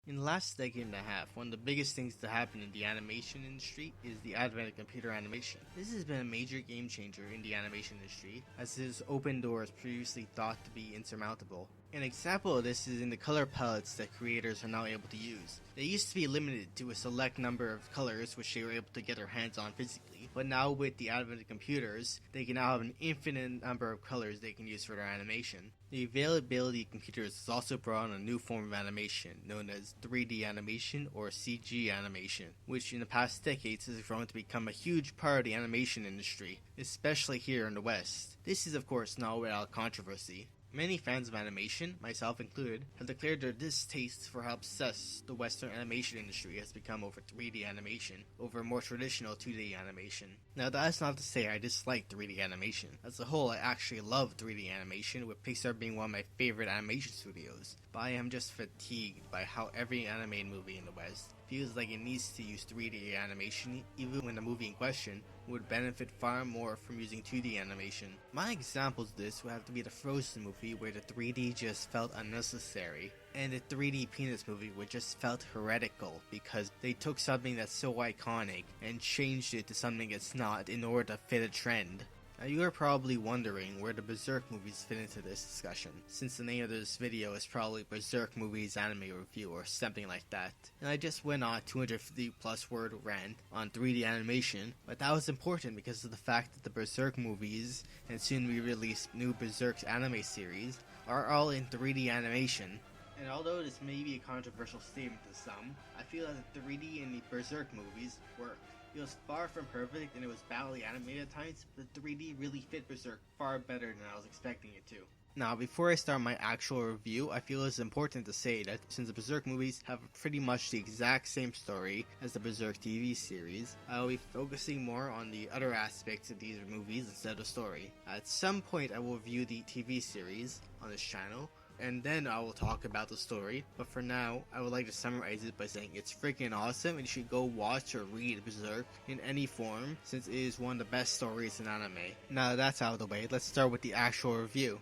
In the last decade and a half, one of the biggest things to happen in the animation industry is the advent of computer animation. This has been a major game changer in the animation industry, as it has opened doors previously thought to be insurmountable. An example of this is in the color palettes that creators are now able to use. They used to be limited to a select number of colors which they were able to get their hands on physically, but now with the advent of computers, they can now have an infinite number of colors they can use for their animation. The availability of computers has also brought on a new form of animation known as 3D animation or CG animation, which in the past decades has grown to become a huge part of the animation industry, especially here in the West. This is of course not without controversy. Many fans of animation, myself included, have declared their distaste for how obsessed the Western animation industry has become over 3D animation, over more traditional 2D animation. Now that's not to say I dislike 3D animation. As a whole, I actually love 3D animation, with Pixar being one of my favorite animation studios, but I am just fatigued by how every animated movie in the West feels like it needs to use 3D animation, even when the movie in question would benefit far more from using 2D animation. My examples of this would have to be the Frozen movie, where the 3D just felt unnecessary, and the 3D Peanuts movie, which just felt heretical because they took something that's so iconic and changed it to something it's not in order to fit a trend. Now you are probably wondering where the Berserk movies fit into this discussion, since the name of this video is probably Berserk Movies Anime Review or something like that. And I just went on a 250 plus word rant on 3D animation, but that was important because of the fact that the Berserk movies, and soon we release new Berserk anime series, are all in 3D animation. And although this may be a controversial statement to some, I feel that the 3D in the Berserk movies work. It was far from perfect and it was badly animated at times, but the 3D really fit Berserk far better than I was expecting it to. Now, before I start my actual review, I feel it's important to say that since the Berserk movies have pretty much the exact same story as the Berserk TV series, I will be focusing more on the other aspects of these movies instead of the story. At some point, I will review the TV series on this channel, and then I will talk about the story, but for now, I would like to summarize it by saying it's freaking awesome and you should go watch or read Berserk in any form, since it is one of the best stories in anime. Now that that's out of the way, let's start with the actual review.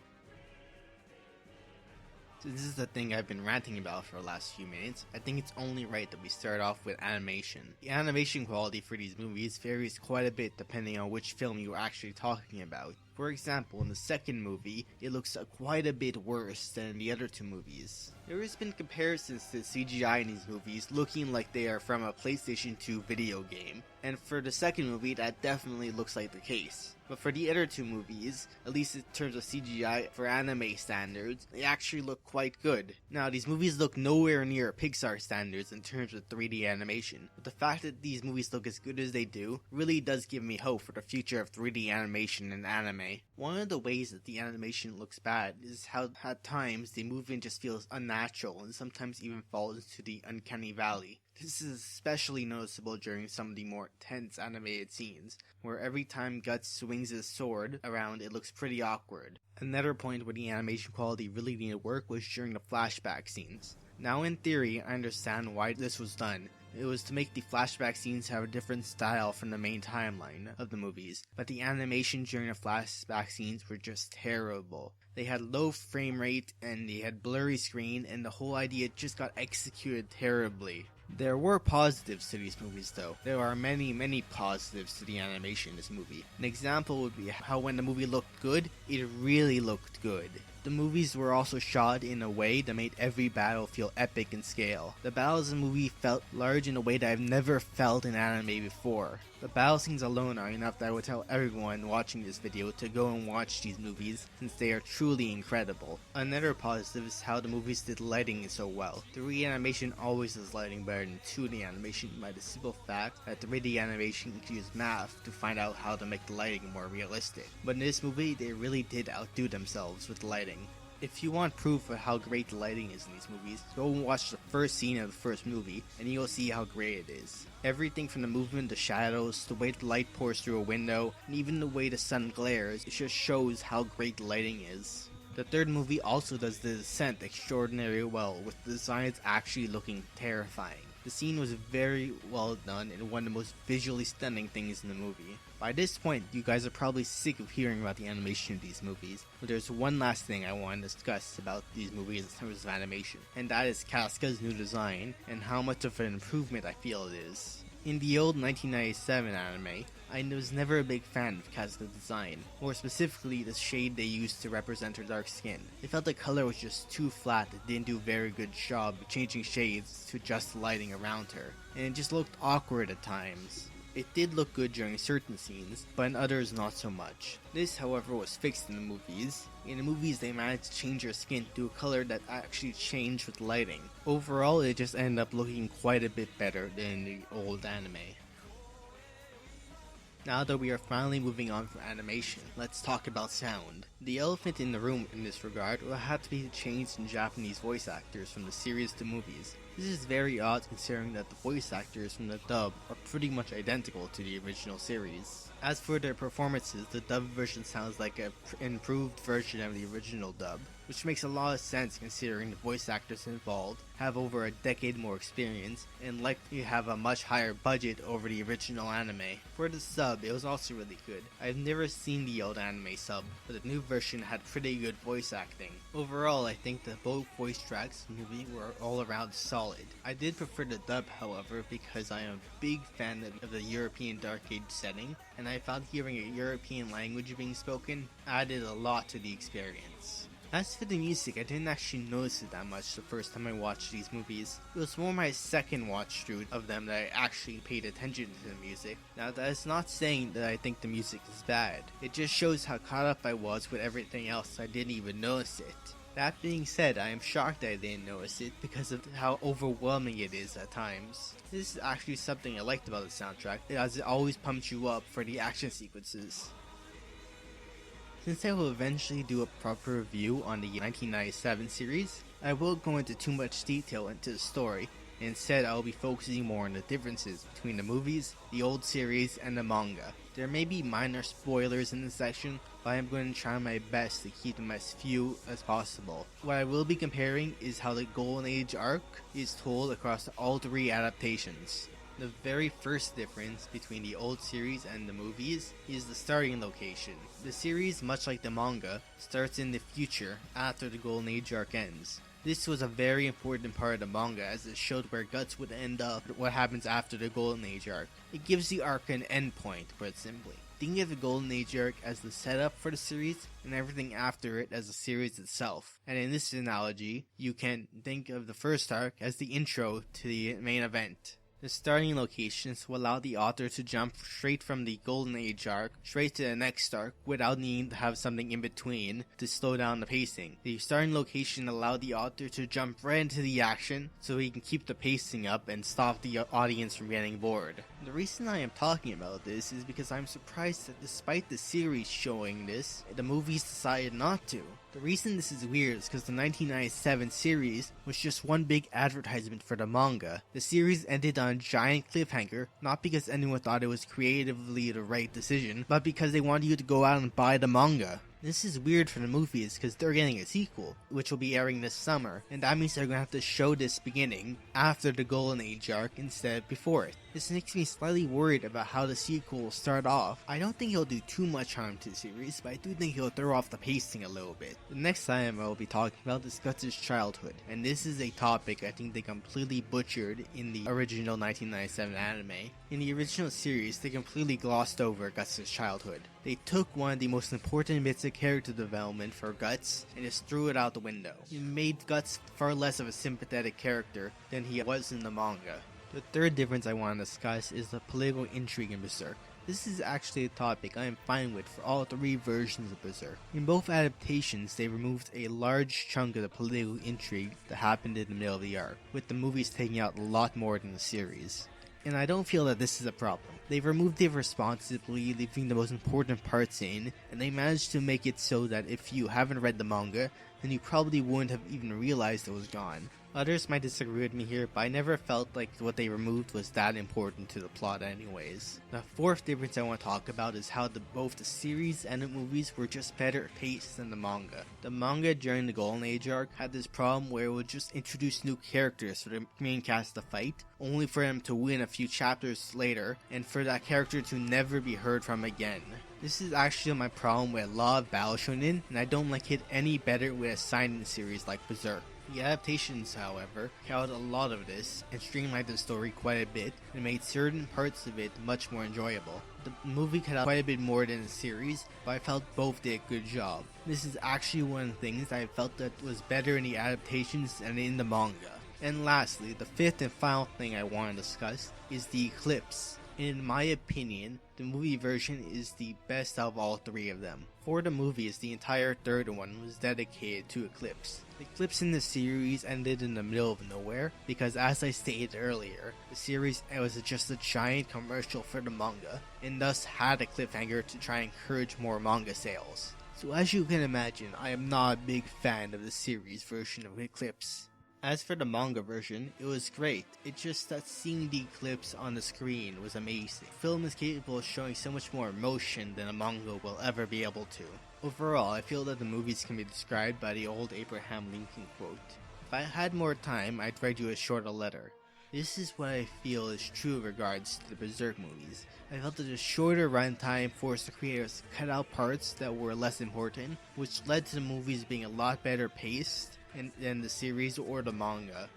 So this is the thing I've been ranting about for the last few minutes. I think it's only right that we start off with animation. The animation quality for these movies varies quite a bit depending on which film you're actually talking about. For example, in the second movie, it looks quite a bit worse than the other two movies. There has been comparisons to CGI in these movies looking like they are from a PlayStation 2 video game, and for the second movie that definitely looks like the case. But for the other two movies, at least in terms of CGI for anime standards, they actually look quite good. Now these movies look nowhere near Pixar standards in terms of 3D animation, but the fact that these movies look as good as they do really does give me hope for the future of 3D animation and anime. One of the ways that the animation looks bad is how at times the movement just feels unnatural and sometimes even falls into the uncanny valley. This is especially noticeable during some of the more tense animated scenes, where every time Guts swings his sword around it looks pretty awkward. Another point where the animation quality really needed work was during the flashback scenes. Now in theory, I understand why this was done. It was to make the flashback scenes have a different style from the main timeline of the movies, but the animation during the flashback scenes were just terrible. They had low frame rate and they had blurry screen, and the whole idea just got executed terribly. There were positives to these movies though. There are many positives to the animation in this movie. An example would be how when the movie looked good, it really looked good. The movies were also shot in a way that made every battle feel epic in scale. The battles in the movie felt large in a way that I've never felt in anime before. The battle scenes alone are enough that I would tell everyone watching this video to go and watch these movies, since they are truly incredible. Another positive is how the movies did lighting so well. 3D animation always does lighting better than 2D animation by the simple fact that 3D animation can use math to find out how to make the lighting more realistic. But in this movie, they really did outdo themselves with the lighting. If you want proof of how great the lighting is in these movies, go and watch the first scene of the first movie, and you'll see how great it is. Everything from the movement to shadows, the way the light pours through a window, and even the way the sun glares, it just shows how great the lighting is. The third movie also does the descent extraordinarily well, with the designs actually looking terrifying. The scene was very well done and one of the most visually stunning things in the movie. By this point, you guys are probably sick of hearing about the animation of these movies, but there's one last thing I want to discuss about these movies in terms of animation, and that is Casca's new design and how much of an improvement I feel it is. In the old 1997 anime, I was never a big fan of Casca's design, more specifically the shade they used to represent her dark skin. It felt the color was just too flat, it didn't do a very good job changing shades to adjust the lighting around her, and it just looked awkward at times. It did look good during certain scenes, but in others not so much. This, however, was fixed in the movies. In the movies, they managed to change her skin to a color that actually changed with lighting. Overall, it just ended up looking quite a bit better than the old anime. Now that we are finally moving on from animation, let's talk about sound. The elephant in the room in this regard will have to be changed in Japanese voice actors from the series to movies. This is very odd considering that the voice actors from the dub are pretty much identical to the original series. As for their performances, the dub version sounds like an improved version of the original dub, which makes a lot of sense considering the voice actors involved have over a decade more experience and likely have a much higher budget over the original anime. For the sub, it was also really good. I've never seen the old anime sub, but the new version had pretty good voice acting. Overall, I think that both voice tracks in the movie were all around solid. I did prefer the dub, however, because I am a big fan of the European Dark Age setting, and I found hearing a European language being spoken added a lot to the experience. As for the music, I didn't actually notice it that much the first time I watched these movies. It was more my second watch through of them that I actually paid attention to the music. Now that is not saying that I think the music is bad. It just shows how caught up I was with everything else I didn't even notice it. That being said, I am shocked that I didn't notice it because of how overwhelming it is at times. This is actually something I liked about the soundtrack, as it always pumps you up for the action sequences. Since I will eventually do a proper review on the 1997 series, I won't go into too much detail into the story. Instead, I will be focusing more on the differences between the movies, the old series, and the manga. There may be minor spoilers in this section, but I am going to try my best to keep them as few as possible. What I will be comparing is how the Golden Age arc is told across all three adaptations. The very first difference between the old series and the movies is the starting location. The series, much like the manga, starts in the future after the Golden Age arc ends. This was a very important part of the manga as it showed where Guts would end up, what happens after the Golden Age arc. It gives the arc an endpoint, put simply. Think of the Golden Age arc as the setup for the series and everything after it as the series itself. And in this analogy, you can think of the first arc as the intro to the main event. The starting locations will allow the author to jump straight from the Golden Age arc straight to the next arc without needing to have something in between to slow down the pacing. The starting location allowed the author to jump right into the action so he can keep the pacing up and stop the audience from getting bored. The reason I am talking about this is because I'm surprised that despite the series showing this, the movies decided not to. The reason this is weird is because the 1997 series was just one big advertisement for the manga. The series ended on a giant cliffhanger, not because anyone thought it was creatively the right decision, but because they wanted you to go out and buy the manga. This is weird for the movies because they're getting a sequel, which will be airing this summer, and that means they're going to have to show this beginning after the Golden Age arc instead of before it. This makes me slightly worried about how the sequel will start off. I don't think he'll do too much harm to the series, but I do think he'll throw off the pacing a little bit. The next time I will be talking about is Guts' childhood, and this is a topic I think they completely butchered in the original 1997 anime. In the original series, they completely glossed over Guts' childhood. They took one of the most important bits of character development for Guts and just threw it out the window. It made Guts far less of a sympathetic character than he was in the manga. The third difference I want to discuss is the political intrigue in Berserk. This is actually a topic I am fine with for all three versions of Berserk. In both adaptations, they removed a large chunk of the political intrigue that happened in the middle of the arc, with the movies taking out a lot more than the series. And I don't feel that this is a problem. They've removed it responsibly, leaving the most important parts in, and they managed to make it so that if you haven't read the manga, then you probably wouldn't have even realized it was gone. Others might disagree with me here, but I never felt like what they removed was that important to the plot anyways. The fourth difference I want to talk about is how both the series and the movies were just better paced than the manga. The manga during the Golden Age arc had this problem where it would just introduce new characters for the main cast to fight, only for them to win a few chapters later, and for that character to never be heard from again. This is actually my problem with a lot of battle shonen, and I don't like it any better with a seinen series like Berserk. The adaptations, however, cut out a lot of this and streamlined the story quite a bit and made certain parts of it much more enjoyable. The movie cut out quite a bit more than the series, but I felt both did a good job. This is actually one of the things I felt that was better in the adaptations than in the manga. And lastly, the fifth and final thing I want to discuss is the eclipse. In my opinion, the movie version is the best out of all three of them. For the movies, the entire third one was dedicated to Eclipse. The Eclipse in the series ended in the middle of nowhere because, as I stated earlier, the series was just a giant commercial for the manga and thus had a cliffhanger to try and encourage more manga sales. So as you can imagine, I am not a big fan of the series version of Eclipse. As for the manga version, it was great. It's just that seeing the eclipse on the screen was amazing. The film is capable of showing so much more emotion than a manga will ever be able to. Overall, I feel that the movies can be described by the old Abraham Lincoln quote. If I had more time, I'd write you a shorter letter. This is what I feel is true in regards to the Berserk movies. I felt that a shorter runtime forced the creators to cut out parts that were less important, which led to the movies being a lot better paced than the series or the manga.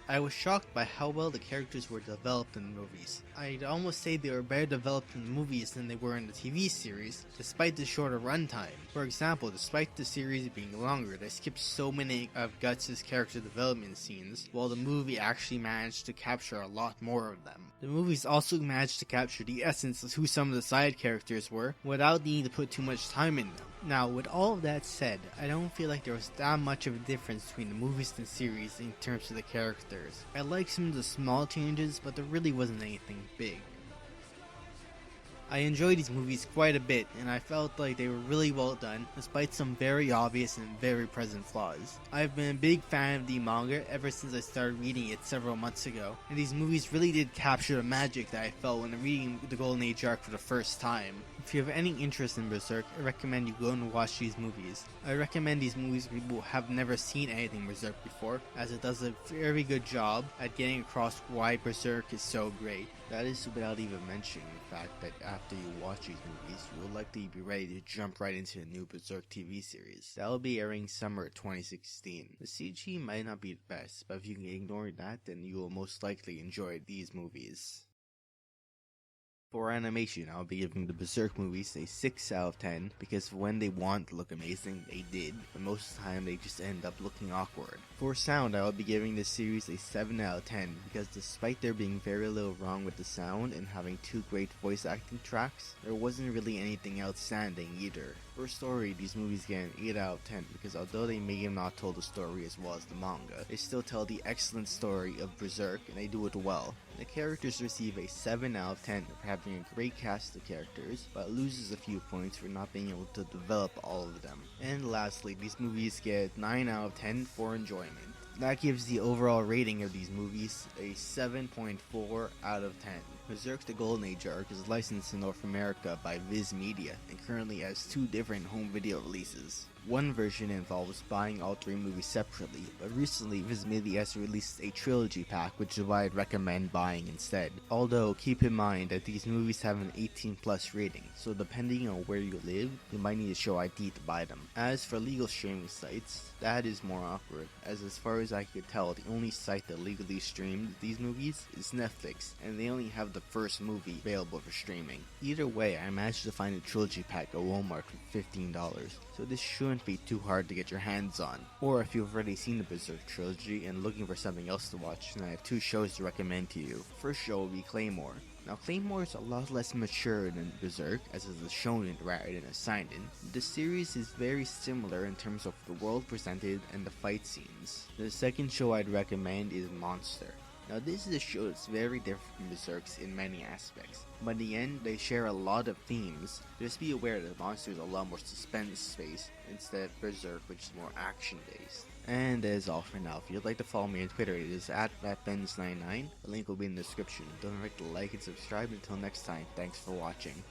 I was shocked by how well the characters were developed in the movies. I'd almost say they were better developed in the movies than they were in the TV series, despite the shorter runtime. For example, despite the series being longer, they skipped so many of Guts' character development scenes, while the movie actually managed to capture a lot more of them. The movies also managed to capture the essence of who some of the side characters were, without needing to put too much time in them. Now, with all of that said, I don't feel like there was that much of a difference between the movies and the series in terms of the characters. I liked some of the small changes, but there really wasn't anything big. I enjoyed these movies quite a bit, and I felt like they were really well done, despite some very obvious and very present flaws. I've been a big fan of the manga ever since I started reading it several months ago, and these movies really did capture the magic that I felt when reading the Golden Age arc for the first time. If you have any interest in Berserk, I recommend you go and watch these movies. I recommend these movies to people who have never seen anything Berserk before, as it does a very good job at getting across why Berserk is so great. That is without even mentioning the fact that after you watch these movies, you will likely be ready to jump right into the new Berserk TV series. That will be airing summer 2016. The CG might not be the best, but if you can ignore that, then you will most likely enjoy these movies. For animation, I'll be giving the Berserk movies a 6 out of 10, because when they want to look amazing, they did, but most of the time they just end up looking awkward. For sound, I will be giving this series a 7 out of 10, because despite there being very little wrong with the sound and having 2 great voice acting tracks, there wasn't really anything outstanding either. For story, these movies get an 8 out of 10, because although they may have not told the story as well as the manga, they still tell the excellent story of Berserk, and they do it well. The characters receive a 7 out of 10 for having a great cast of characters, but loses a few points for not being able to develop all of them. And lastly, these movies get 9 out of 10 for enjoyment. That gives the overall rating of these movies a 7.4 out of 10. Berserk the Golden Age arc is licensed in North America by Viz Media and currently has 2 different home video releases. One version involves buying all 3 movies separately, but recently Viz Media has released a trilogy pack, which is why I'd recommend buying instead. Although, keep in mind that these movies have an 18+ rating, so depending on where you live, you might need to show ID to buy them. As for legal streaming sites, that is more awkward, as far as I could tell, the only site that legally streamed these movies is Netflix, and they only have the first movie available for streaming. Either way, I managed to find a trilogy pack at Walmart for $15, so this shouldn't be too hard to get your hands on. Or if you've already seen the Berserk trilogy and looking for something else to watch, then I have 2 shows to recommend to you. First show will be Claymore. Now, Claymore is a lot less mature than Berserk, as it's a shonen rather than a seinen. The series is very similar in terms of the world presented and the fight scenes. The second show I'd recommend is Monster. Now, this is a show that's very different from Berserk's in many aspects, but in the end, they share a lot of themes. Just be aware that Monster is a lot more suspense-based instead of Berserk, which is more action-based. And that is all for now. If you'd like to follow me on Twitter, it is at BatBens99. The link will be in the description. Don't forget to like and subscribe. Until next time, thanks for watching.